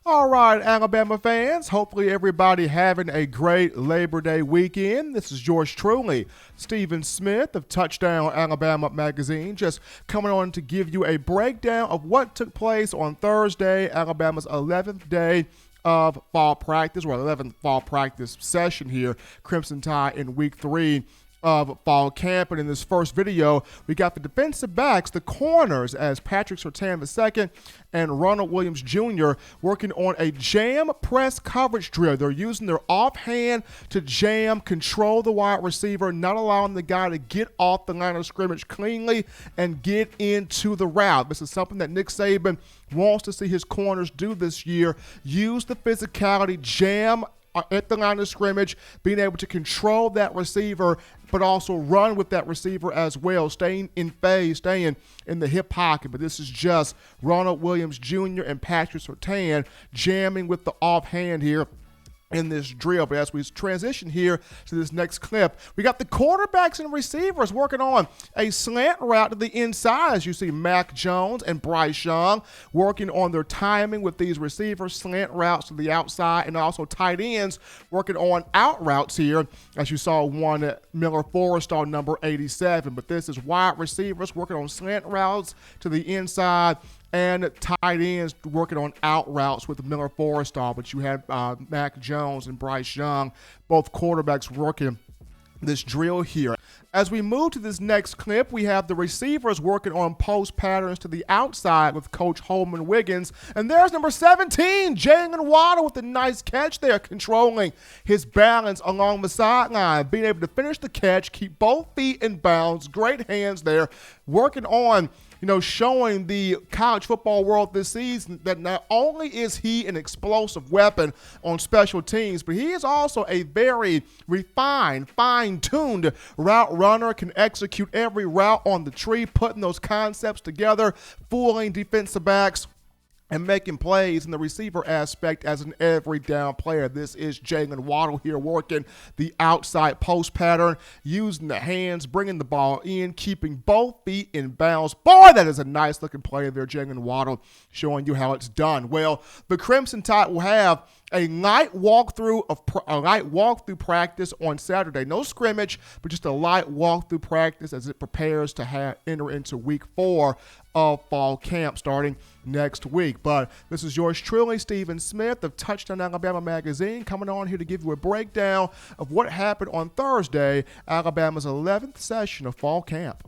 All right, Alabama fans, hopefully everybody having a great Labor Day weekend. This is yours truly, Stephen Smith of Touchdown Alabama Magazine, just coming on to give you a breakdown of what took place on Thursday, Alabama's 11th day of fall practice, or 11th fall practice session here, Crimson Tide in week 3 of fall camp. And in this first video, we got the defensive backs, the corners, as Patrick Surtain II and Ronald Williams Jr. working on a jam press coverage drill. They're using their offhand to jam, control the wide receiver, not allowing the guy to get off the line of scrimmage cleanly and get into the route. This is something that Nick Saban wants to see his corners do this year. Use the physicality, jam at the line of scrimmage, being able to control that receiver, but also run with that receiver as well, staying in phase, staying in the hip pocket. But this is just Ronald Williams Jr. and Patrick Surtain jamming with the offhand here in this drill. But as we transition here to this next clip, we got the quarterbacks and receivers working on a slant route to the inside. As you see, Mac Jones and Bryce Young working on their timing with these receivers, slant routes to the outside, and also tight ends working on out routes here, as you saw one Miller Forrestall, number 87. But this is wide receivers working on slant routes to the inside, and tight ends working on out routes with Miller Forrestall. But you have Mac Jones and Bryce Young, both quarterbacks working this drill here. As we move to this next clip, we have the receivers working on post patterns to the outside with Coach Holman Wiggins. And there's number 17, Jaylen Waddle, with a nice catch there, controlling his balance along the sideline, being able to finish the catch, keep both feet in bounds, great hands there, working on showing the college football world this season that not only is he an explosive weapon on special teams, but he is also a very refined, fine-tuned route runner, can execute every route on the tree, putting those concepts together, fooling defensive backs, and making plays in the receiver aspect as an every down player. This is Jaylen Waddle here working the outside post pattern, using the hands, bringing the ball in, keeping both feet in bounds. Boy, that is a nice looking play there, Jaylen Waddle, showing you how it's done. Well, the Crimson Tide will have a light walkthrough practice on Saturday. No scrimmage, but just a light walkthrough practice as it prepares to enter into week 4 of fall camp starting next week. But this is yours truly, Stephen Smith of Touchdown Alabama Magazine, coming on here to give you a breakdown of what happened on Thursday, Alabama's 11th session of fall camp.